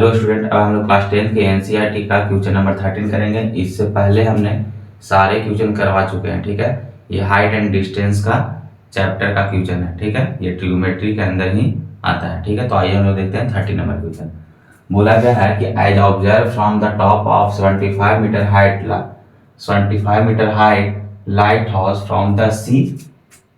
Hello student, अब हम लोग क्लास 10 के एनसीईआरटी का क्वेश्चन नंबर 13 करेंगे। इससे पहले हमने सारे क्वेश्चन करवा चुके हैं, ठीक है। ये हाइट एंड डिस्टेंस का चैप्टर का क्वेश्चन है, ठीक है। ये ट्रिग्नोमेट्री के अंदर ही आता है, ठीक है। तो आइए हम लोग देखते हैं 30 नंबर क्वेश्चन। बोला गया है कि as observe from the top of 75 meter height lighthouse from the sea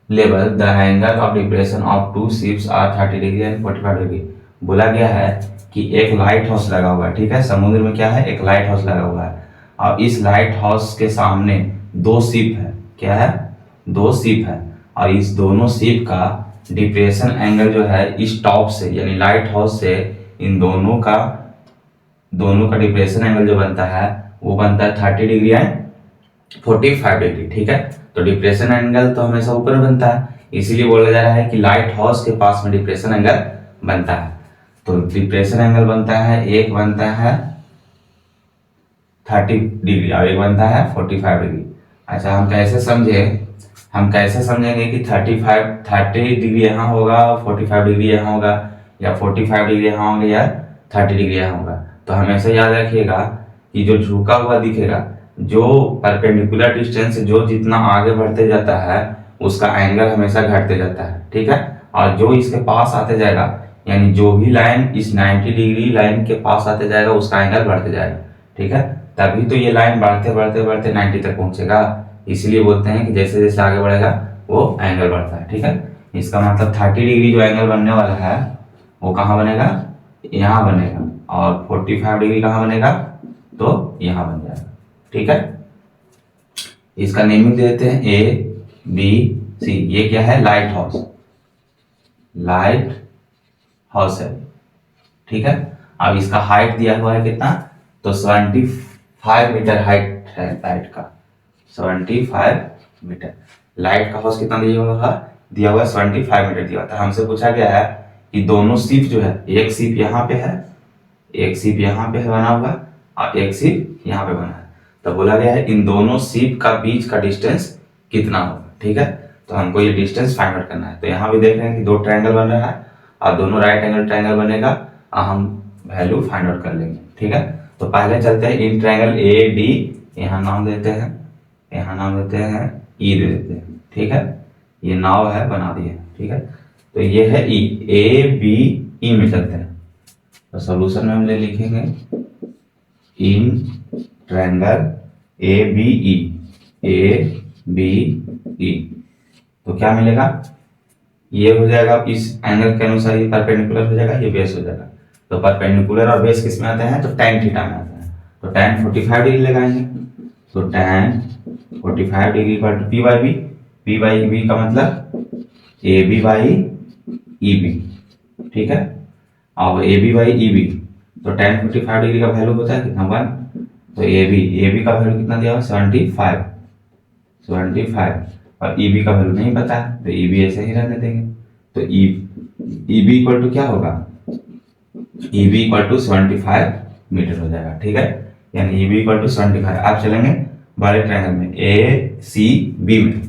level the angle of depression of two ships are 30 degree and 45 degree. बोला गया है कि एक लाइट हाउस लगा हुआ है, ठीक है। समुद्र में क्या है, एक लाइट हाउस लगा हुआ है और इस लाइट हाउस के सामने दो शिप है। क्या है, दो शिप है और इस दोनों शिप का डिप्रेशन एंगल जो है इस टॉप से यानी लाइट हाउस से इन दोनों का डिप्रेशन एंगल जो बनता है वो बनता है 30 डिग्री एंड 45 डिग्री, ठीक है। तो डिप्रेशन एंगल तो हमेशा ऊपर बनता है, इसीलिए बोला जा रहा है कि लाइट हाउस के पास में डिप्रेशन एंगल बनता है। तो डिप्रेशन एंगल बनता है, एक बनता है 30 डिग्री और एक बनता है 45 डिग्री। अच्छा, हम कैसे समझेंगे कि 30 डिग्री यहाँ होगा, 45 डिग्री यहाँ होगा, या 45 डिग्री यहाँ होंगे या 30 डिग्री यहाँ होगा। तो हमेशा याद रखिएगा कि जो झुका हुआ दिखेगा, जो परपेंडिकुलर डिस्टेंस से जो जितना आगे बढ़ते जाता है उसका एंगल हमेशा घटते जाता है, ठीक है। और जो इसके पास आते जाएगा यानी जो भी लाइन इस 90 डिग्री लाइन के पास आते जाएगा उसका एंगल बढ़ते जाएगा, ठीक है। तभी तो ये लाइन बढ़ते बढ़ते बढ़ते 90 तक पहुंचेगा। इसलिए बोलते हैं कि जैसे जैसे आगे बढ़ेगा वो एंगल बढ़ता है, ठीक है। इसका मतलब 30 डिग्री जो एंगल बनने वाला है वो कहाँ बनेगा, यहाँ बनेगा, और 45 डिग्री कहाँ बनेगा, तो यहाँ बन जाएगा, ठीक है। इसका नेमिंग देते हैं ए बी सी। ये क्या है, लाइट हाउस है, ठीक है। अब इसका हाइट दिया हुआ है कितना, तो 75 मीटर हाइट है लाइट का, 75 मीटर। लाइट का हाउस कितना दिया हुआ है 75 मीटर दिया हुआ था। हमसे पूछा गया है कि दोनों शिप जो है, एक शिप यहाँ पे है, एक शिप यहाँ पे है बना हुआ और एक शिप यहाँ पे बना है। तो बोला गया है इन दोनों शिप का बीच का डिस्टेंस कितना होगा, ठीक है। तो हमको ये डिस्टेंस फाइंड आउट करना है। तो यहाँ भी देख रहे हैं कि दो ट्रायंगल बन रहा है और दोनों राइट एंगल ट्रायंगल बनेगा और हम वैल्यू फाइंड आउट कर लेंगे, ठीक है। तो पहले चलते हैं इन ट्रायंगल ए डी, यहाँ नाम देते हैं ई दे देते हैं, ठीक है। ये नाव है, बना दिए, ठीक है। तो ये है ई, ए बी ई में चलते हैं। तो सॉल्यूशन में हम लिखेंगे इन ट्रायंगल ए बी ई। तो क्या मिलेगा, ये हो जाएगा इस एंगल के अनुसार ये परपेंडिकुलर हो जाएगा, ये बेस हो जाएगा। तो परपेंडिकुलर और बेस किस में आते हैं, तो tan थीटा में आते हैं। तो tan 45 डिग्री लगाएंगे, तो tan 45 डिग्री पर पी बाई बी का मतलब A B by E B, ठीक है। और A B by E B, तो tan 45 डिग्री का वैल्यू होता है कितना, 1। तो ए बी का वैल्यू कितना दिया हुआ, 75 और ई बी का वैल्यू नहीं पता है, तो ई बी ऐसे ही रहने देंगे। तो ई बी इक्वल टू क्या होगा, E B equal to 75 meter हो जाएगा, ठीक है। यानी ई बी इक्वल टू 75। आप चलेंगे बड़े ट्रायंगल में ए सी बी में।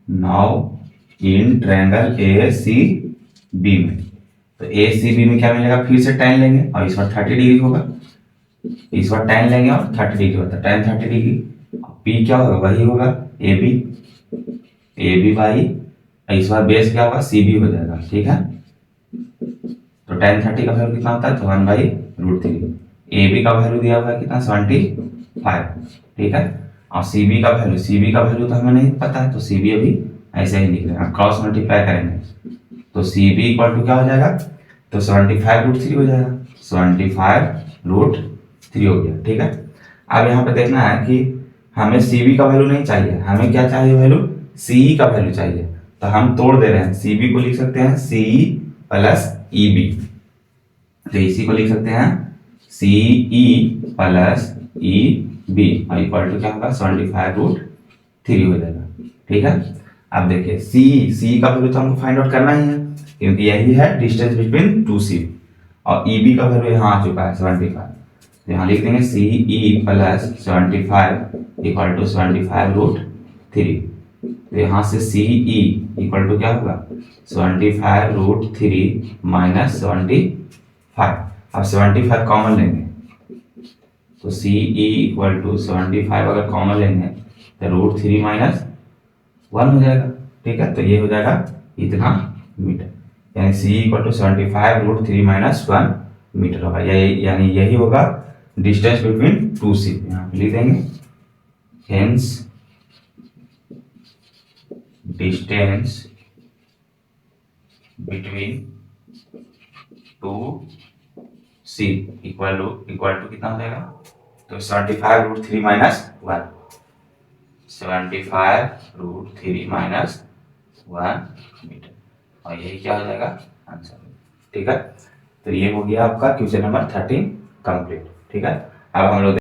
Now in triangle A C B में, तो ए सी बी में क्या मिलेगा, फिर से tan लेंगे और इस बार 30 डिग्री होगा, इस बार tan लेंगे और 30 डिग्री होता है, tan 30 डिग्री। पी क्या होगा, वही होगा ए बी बाई, इस बार बेस क्या होगा, सी बी हो जाएगा, ठीक है। तो tan 30 का वैल्यू कितना होता है, तो 1/√3। ए बी का वैल्यू दिया हुआ है कितना, 75, ठीक है। और सी बी का वैल्यू तो हमें नहीं पता है, तो सी बी अभी ऐसे ही लिख रहे हैं, क्रॉस मल्टीप्लाई करेंगे तो सी बी इक्वल टू क्या हो जाएगा, तो 75√3 हो जाएगा, 75√3 हो गया, ठीक है। अब यहाँ पे देखना है कि हमें सी बी का वैल्यू नहीं चाहिए, हमें क्या चाहिए, वैल्यू सी का वैल्यू चाहिए। तो हम तोड़ दे रहे हैं, सी बी को लिख सकते हैं सी प्लस ई बी, तो इसी को लिख सकते हैं सी ई प्लस ई बी और इक्वल टू क्या होगा, 75√3 हो जाएगा, ठीक है। अब देखिए सी का वैल्यू तो हमको फाइंड आउट करना ही है क्योंकि यही है डिस्टेंस बिटवीन टू शिप, और ई बी का वैल्यू यहाँ आ चुका है 75। यहाँ लिख देंगे सी ई प्लस 75 इक्वल टू 75√3। तो यहाँ से सी ई इक्वल टू क्या होगा, 75√3 माइनस 75 अब 75 कॉमन लेंगे तो सी ई इक्वल टू 75 अगर कॉमन लेंगे तो √3 माइनस 1 हो जाएगा। ठीक है, तो ये हो जाएगा इतना मीटर, यानी सी इक्वल टू 75 √3 माइनस 1 मीटर होगा। यानी यही होगा डिस्टेंस बिटवीन टू शिप। यहाँ पे लिख देंगे hence distance between two ship equal to कितना हो जाएगा, तो 75 √3 माइनस 1, 75 √3 माइनस 1 मीटर, और यही क्या हो जाएगा आंसर। ठीक है, तो ये हो गया आपका क्वेश्चन नंबर 13 कंप्लीट। ठीक है, अब हम लोग